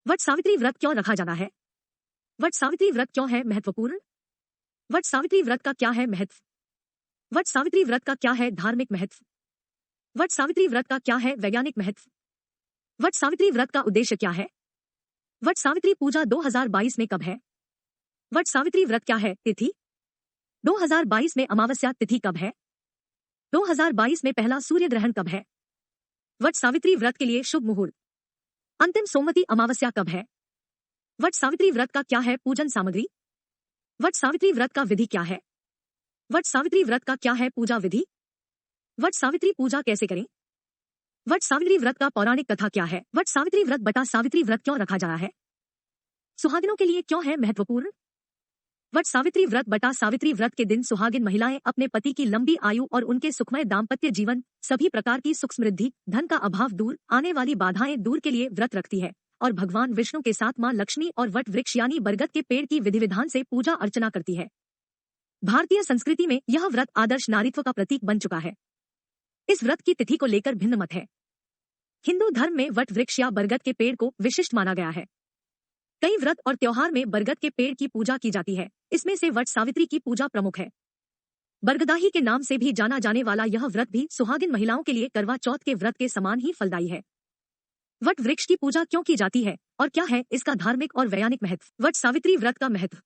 वट सावित्री व्रत क्यों रखा जाना है? वट सावित्री व्रत क्यों है महत्वपूर्ण? वट सावित्री व्रत का क्या है महत्व? वट सावित्री व्रत का क्या है धार्मिक महत्व? वट सावित्री व्रत का क्या है वैज्ञानिक महत्व? वट सावित्री व्रत का उद्देश्य क्या है? वट सावित्री पूजा 2022 में कब है? वट सावित्री व्रत क्या है? तिथि 2022 में अमावस्या तिथि कब है? 2022 में पहला सूर्य ग्रहण कब है? वट सावित्री व्रत के लिए शुभ मुहूर्त अंतिम सोमवती अमावस्या कब है? वट सावित्री व्रत का क्या है पूजन सामग्री? वट सावित्री व्रत का विधि क्या है? वट सावित्री व्रत का क्या है पूजा विधि? वट सावित्री पूजा कैसे करें? वट सावित्री व्रत का पौराणिक कथा क्या है? वट सावित्री व्रत बटा सावित्री व्रत क्यों रखा जा रहा है? सुहागिनों के लिए क्यों है महत्वपूर्ण? वट सावित्री व्रत बटा सावित्री व्रत के दिन सुहागिन महिलाएं अपने पति की लंबी आयु और उनके सुखमय दाम्पत्य जीवन, सभी प्रकार की सुख समृद्धि, धन का अभाव दूर, आने वाली बाधाएं दूर के लिए व्रत रखती है और भगवान विष्णु के साथ मां लक्ष्मी और वट वृक्ष यानी बरगद के पेड़ की विधि विधान से पूजा अर्चना करती है। भारतीय संस्कृति में यह व्रत आदर्श नारीत्व का प्रतीक बन चुका है। इस व्रत की तिथि को लेकर भिन्न मत है। हिंदू धर्म में वट वृक्ष या बरगद के पेड़ को विशिष्ट माना गया है। कई व्रत और त्योहार में बरगद के पेड़ की पूजा की जाती है, इसमें से वट सावित्री की पूजा प्रमुख है। बरगदाही के नाम से भी जाना जाने वाला यह व्रत भी सुहागिन महिलाओं के लिए करवा चौथ के व्रत के समान ही फलदायी है। वट वृक्ष की पूजा क्यों की जाती है और क्या है इसका धार्मिक और वैज्ञानिक महत्व? वट सावित्री व्रत का महत्व।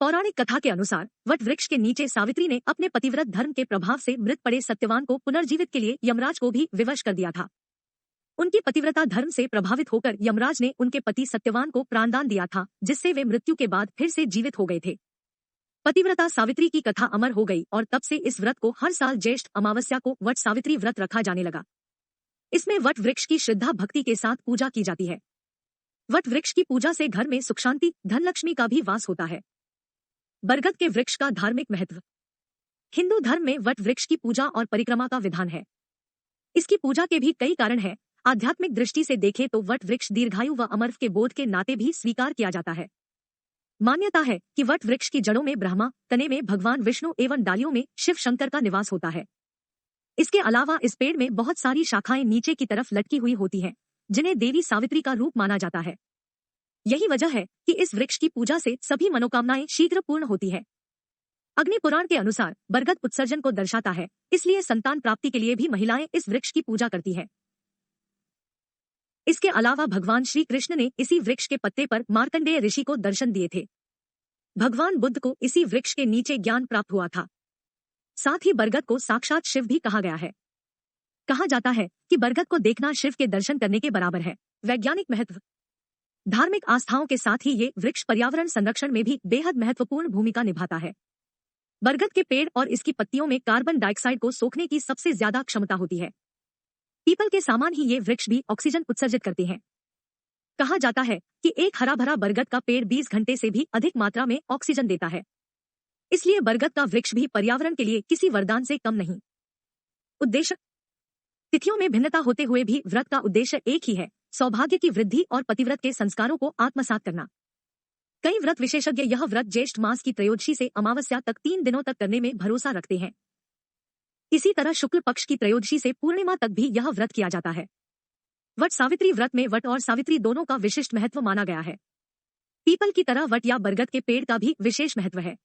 पौराणिक कथा के अनुसार वट वृक्ष के नीचे सावित्री ने अपने पतिव्रत धर्म के प्रभाव से मृत पड़े सत्यवान को पुनर्जीवित के लिए यमराज को भी विवश कर दिया था। उनकी पतिव्रता धर्म से प्रभावित होकर यमराज ने उनके पति सत्यवान को प्राणदान दिया था, जिससे वे मृत्यु के बाद फिर से जीवित हो गए थे। पतिव्रता सावित्री की कथा अमर हो गई और तब से इस व्रत को हर साल ज्येष्ठ अमावस्या को वट सावित्री व्रत रखा जाने लगा। इसमें वट वृक्ष की श्रद्धा भक्ति के साथ पूजा की जाती है। वट वृक्ष की पूजा से घर में सुख शांति, धनलक्ष्मी का भी वास होता है। बरगद के वृक्ष का धार्मिक महत्व। हिंदू धर्म में वट वृक्ष की पूजा और परिक्रमा का विधान है। इसकी पूजा के भी कई कारण हैं। आध्यात्मिक दृष्टि से देखें तो वट वृक्ष दीर्घायु व अमरत्व के बोध के नाते भी स्वीकार किया जाता है। मान्यता है कि वट वृक्ष की जड़ों में ब्रह्मा, तने में भगवान विष्णु एवं डालियों में शिव शंकर का निवास होता है। इसके अलावा इस पेड़ में बहुत सारी शाखाएं नीचे की तरफ लटकी हुई होती हैं, जिन्हें देवी सावित्री का रूप माना जाता है। यही वजह है कि इस वृक्ष की पूजा से सभी मनोकामनाएं शीघ्र पूर्ण होती है। अग्नि पुराण के अनुसार बरगद उत्सर्जन को दर्शाता है, इसलिए संतान प्राप्ति के लिए भी महिलाएं इस वृक्ष की पूजा करती है। इसके अलावा भगवान श्री कृष्ण ने इसी वृक्ष के पत्ते पर मार्कंडेय ऋषि को दर्शन दिए थे। भगवान बुद्ध को इसी वृक्ष के नीचे ज्ञान प्राप्त हुआ था। साथ ही बरगद को साक्षात शिव भी कहा गया है। कहा जाता है कि बरगद को देखना शिव के दर्शन करने के बराबर है। वैज्ञानिक महत्व। धार्मिक आस्थाओं के साथ ही ये वृक्ष पर्यावरण संरक्षण में भी बेहद महत्वपूर्ण भूमिका निभाता है। बरगद के पेड़ और इसकी पत्तियों में कार्बन डाइऑक्साइड को सोखने की सबसे ज्यादा क्षमता होती है। पीपल के समान ही ये वृक्ष भी ऑक्सीजन उत्सर्जित करते हैं। कहा जाता है कि एक हरा भरा बरगद का पेड़ 20 घंटे से भी अधिक मात्रा में ऑक्सीजन देता है। इसलिए बरगद का वृक्ष भी पर्यावरण के लिए किसी वरदान से कम नहीं। उद्देश्य। तिथियों में भिन्नता होते हुए भी व्रत का उद्देश्य एक ही है, सौभाग्य की वृद्धि और पतिव्रत के संस्कारों को आत्मसात करना। कई व्रत विशेषज्ञ यह व्रत ज्येष्ठ मास की त्रयोदशी से अमावस्या तक 3 दिनों तक करने में भरोसा रखते हैं। इसी तरह शुक्ल पक्ष की त्रयोदशी से पूर्णिमा तक भी यह व्रत किया जाता है। वट सावित्री व्रत में वट और सावित्री दोनों का विशिष्ट महत्व माना गया है। पीपल की तरह वट या बरगद के पेड़ का भी विशेष महत्व है।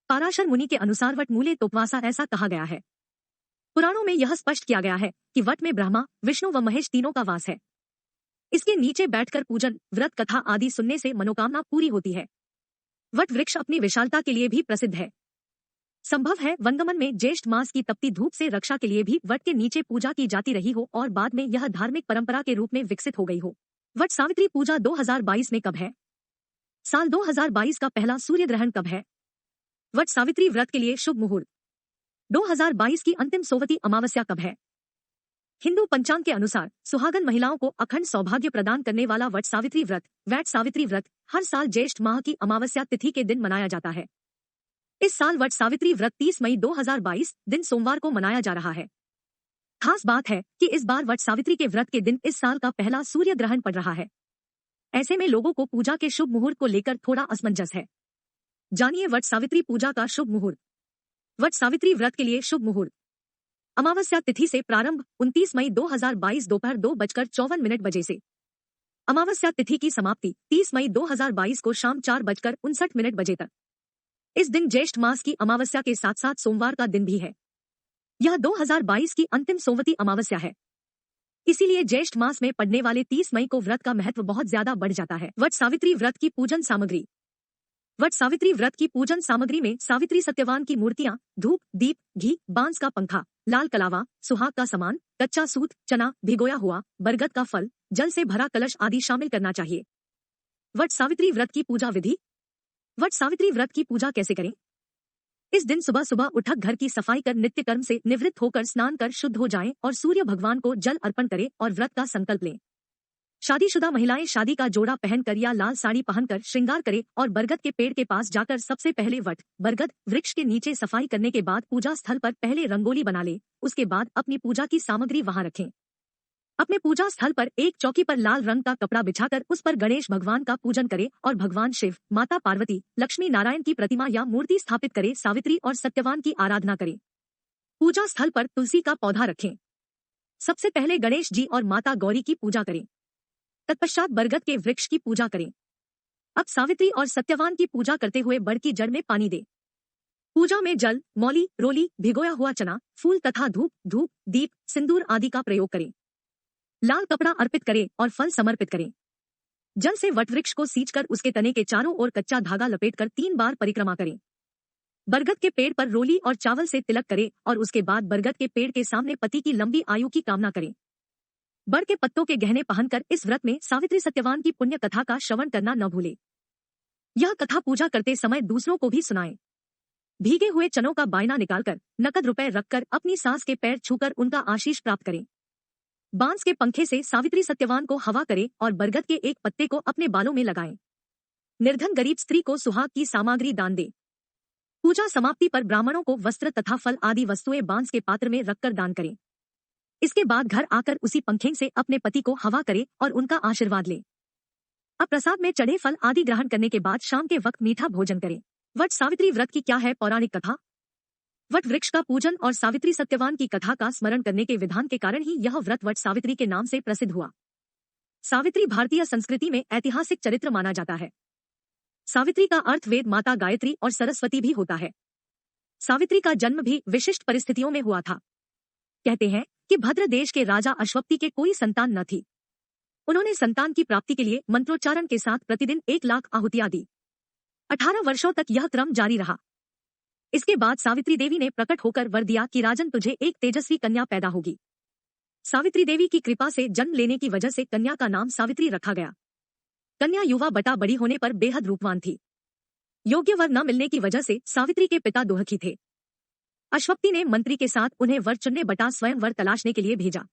पाराशर मुनि के अनुसार वट मूले तोपवासा ऐसा कहा गया है। पुराणों में यह स्पष्ट किया गया है कि वट में ब्रह्मा, विष्णु व महेश तीनों का वास है। इसके नीचे बैठकर पूजन, व्रत कथा आदि सुनने से मनोकामना पूरी होती है। वट वृक्ष अपनी विशालता के लिए भी प्रसिद्ध है। संभव है वंगमन में ज्येष्ठ मास की तपती धूप से रक्षा के लिए भी वट के नीचे पूजा की जाती रही हो और बाद में यह धार्मिक परंपरा के रूप में विकसित हो गई हो। वट सावित्री पूजा 2022 में कब है? साल 2022 का पहला सूर्य ग्रहण कब है? वट सावित्री व्रत के लिए शुभ मुहूर्त 2022 की अंतिम सोमवती अमावस्या कब है? हिंदू पंचांग के अनुसार सुहागन महिलाओं को अखंड सौभाग्य प्रदान करने वाला वट सावित्री व्रत, वैट सावित्री व्रत, हर साल ज्येष्ठ माह की अमावस्या तिथि के दिन मनाया जाता है। इस साल वट सावित्री व्रत 30 मई 2022 दिन सोमवार को मनाया जा रहा है। खास बात है कि इस बार वट सावित्री के व्रत के दिन इस साल का पहला सूर्य ग्रहण पड़ रहा है। ऐसे में लोगों को पूजा के शुभ मुहूर्त को लेकर थोड़ा असमंजस है। जानिए वट सावित्री पूजा का शुभ मुहूर्त। वट सावित्री व्रत के लिए शुभ मुहूर्त। अमावस्या तिथि से प्रारंभ 29 मई 2022 दोपहर 2:54 बजे से। अमावस्या तिथि की समाप्ति 30 मई 2022 को शाम 4:59 बजे तक। इस दिन ज्येष्ठ मास की अमावस्या के साथ साथ सोमवार का दिन भी है। यह 2022 की अंतिम सोमवती अमावस्या है। इसीलिए ज्येष्ठ मास में पड़ने वाले 30 मई को व्रत का महत्व बहुत ज्यादा बढ़ जाता है। वट सावित्री व्रत की पूजन सामग्री। वट सावित्री व्रत की पूजन सामग्री में सावित्री सत्यवान की मूर्तियां, धूप, दीप, घी, बांस का पंखा, लाल कलावा, सुहाग का सामान, कच्चा सूत, चना, भिगोया हुआ, बरगद का फल, जल से भरा कलश आदि शामिल करना चाहिए। वट सावित्री व्रत की पूजा विधि। वट सावित्री व्रत की पूजा कैसे करें? इस दिन सुबह सुबह उठक घर की सफाई कर नित्य कर्म से निवृत्त होकर स्नान कर शुद्ध हो जाएं और सूर्य भगवान को जल अर्पण करें और व्रत का संकल्प लें। शादीशुदा महिलाएं शादी का जोड़ा पहनकर या लाल साड़ी पहनकर श्रृंगार करें और बरगद के पेड़ के पास जाकर सबसे पहले वट, बरगद वृक्ष के नीचे सफाई करने के बाद पूजा स्थल पर पहले रंगोली बना ले। उसके बाद अपनी पूजा की सामग्री वहां रखें। अपने पूजा स्थल पर एक चौकी पर लाल रंग का कपड़ा बिछाकर उस पर गणेश भगवान का पूजन करें और भगवान शिव, माता पार्वती, लक्ष्मी नारायण की प्रतिमा या मूर्ति स्थापित करें। सावित्री और सत्यवान की आराधना करें। पूजा स्थल पर तुलसी का पौधा रखें। सबसे पहले गणेश जी और माता गौरी की पूजा करें। तत्पश्चात बरगद के वृक्ष की पूजा करें। अब सावित्री और सत्यवान की पूजा करते हुए बड़ की जड़ में पानी दे। पूजा में जल, मौली, रोली, भिगोया हुआ चना, फूल तथा धूप, दीप, सिंदूर आदि का प्रयोग करें। लाल कपड़ा अर्पित करें और फल समर्पित करें। जल से वटवृक्ष को सींचकर उसके तने के चारों ओर कच्चा धागा लपेटकर 3 बार परिक्रमा करें। बरगद के पेड़ पर रोली और चावल से तिलक करें और उसके बाद बरगद के पेड़ के सामने पति की लंबी आयु की कामना करें। बड़ के पत्तों के गहने पहनकर इस व्रत में सावित्री सत्यवान की पुण्य कथा का श्रवण करना न भूले। यह कथा पूजा करते समय दूसरों को भी सुनाएं। भीगे हुए चनों का बायना निकालकर नकद रुपए रखकर अपनी सास के पैर छूकर उनका आशीष प्राप्त करें। बांस के पंखे से सावित्री सत्यवान को हवा करें और बरगद के एक पत्ते को अपने बालों में लगाएं। निर्धन गरीब स्त्री को सुहाग की सामग्री दान दे। पूजा समाप्ति पर ब्राह्मणों को वस्त्र तथा फल आदि वस्तुएं बांस के पात्र में रखकर दान करें। इसके बाद घर आकर उसी पंखे से अपने पति को हवा करे और उनका आशीर्वाद ले। अब प्रसाद में चढ़े फल आदि ग्रहण करने के बाद शाम के वक्त मीठा भोजन करें। वट सावित्री व्रत की क्या है पौराणिक कथा? वट वृक्ष का पूजन और सावित्री सत्यवान की कथा का स्मरण करने के विधान के कारण ही यह व्रत वट सावित्री के नाम से प्रसिद्ध हुआ। सावित्री भारतीय संस्कृति में ऐतिहासिक चरित्र माना जाता है। सावित्री का अर्थ वेद माता गायत्री और सरस्वती भी होता है। सावित्री का जन्म भी विशिष्ट परिस्थितियों में हुआ था। कहते हैं कि भद्र देश के राजा अश्वपति के कोई संतान न थी। उन्होंने संतान की प्राप्ति के लिए मंत्रोच्चारण के साथ प्रतिदिन 1 लाख आहुतियां दी। 18 वर्षों तक यह क्रम जारी रहा। इसके बाद सावित्री देवी ने प्रकट होकर वर दिया कि राजन तुझे एक तेजस्वी कन्या पैदा होगी। सावित्री देवी की कृपा से जन्म लेने की वजह से कन्या का नाम सावित्री रखा गया। कन्या युवा बटा बड़ी होने पर बेहद रूपवान थी। योग्य वर न मिलने की वजह से सावित्री के पिता दुखी थे। अश्वपति ने मंत्री के साथ उन्हें वर चुनने बटा स्वयं वर तलाशने के लिए भेजा।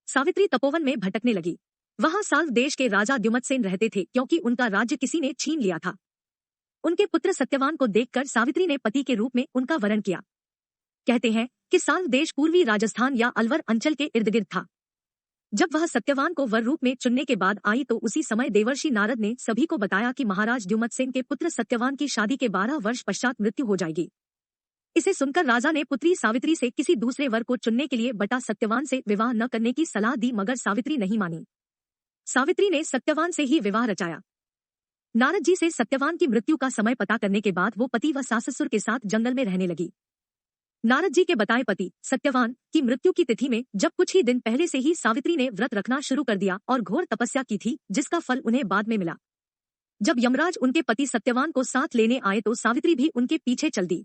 सावित्री तपोवन में भटकने लगी। वहां साल्व देश के राजा द्युमत्सेन रहते थे क्योंकि उनका राज्य किसी ने छीन लिया था। उनके पुत्र सत्यवान को देखकर सावित्री ने पति के रूप में उनका वरण किया। कहते हैं कि साल्व देश पूर्वी राजस्थान या अलवर अंचल के इर्द गिर्द था। जब वह सत्यवान को वर रूप में चुनने के बाद आई तो उसी समय देवर्षि नारद ने सभी को बताया कि महाराज द्युमत्सेन के पुत्र सत्यवान की शादी के 12 वर्ष पश्चात मृत्यु हो जाएगी। इसे सुनकर राजा ने पुत्री सावित्री से किसी दूसरे वर को चुनने के लिए बटा सत्यवान से विवाह न करने की सलाह दी, मगर सावित्री नहीं मानी। सावित्री ने सत्यवान से ही विवाह रचाया। नारद जी से सत्यवान की मृत्यु का समय पता करने के बाद वो पति व सास ससुर के साथ जंगल में रहने लगी। नारद जी के बताए पति सत्यवान की मृत्यु की तिथि में जब कुछ ही दिन पहले से ही सावित्री ने व्रत रखना शुरू कर दिया और घोर तपस्या की थी, जिसका फल उन्हें बाद में मिला। जब यमराज उनके पति सत्यवान को साथ लेने आए तो सावित्री भी उनके पीछे चल दी।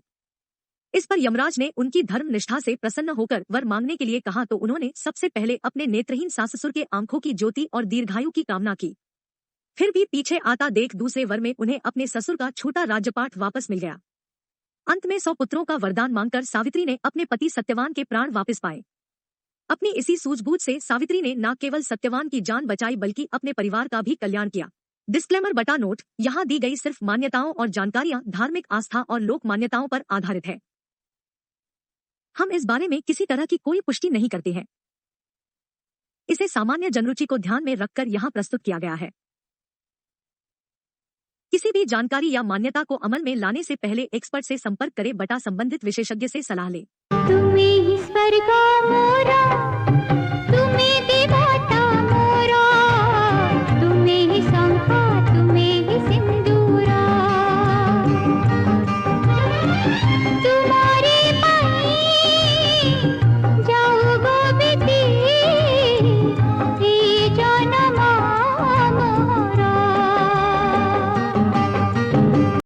इस पर यमराज ने उनकी धर्म निष्ठा से प्रसन्न होकर वर मांगने के लिए कहा तो उन्होंने सबसे पहले अपने नेत्रहीन सास ससुर के आंखों की ज्योति और दीर्घायु की कामना की। फिर भी पीछे आता देख दूसरे वर में उन्हें अपने ससुर का छूटा राज्यपाट वापस मिल गया। अंत में 100 पुत्रों का वरदान मांगकर सावित्री ने अपने पति सत्यवान के प्राण वापस पाए। अपनी इसी सूझबूझ से सावित्री ने न केवल सत्यवान की जान बचाई बल्कि अपने परिवार का भी कल्याण किया। डिस्क्लेमर बटा नोट, यहाँ दी गई सिर्फ मान्यताओं और जानकारियां धार्मिक आस्था और लोक मान्यताओं पर आधारित है। हम इस बारे में किसी तरह की कोई पुष्टि नहीं करते हैं। इसे सामान्य जनरुचि को ध्यान में रखकर यहाँ प्रस्तुत किया गया है। किसी भी जानकारी या मान्यता को अमल में लाने से पहले एक्सपर्ट से संपर्क करें बटा संबंधित विशेषज्ञ से सलाह लें।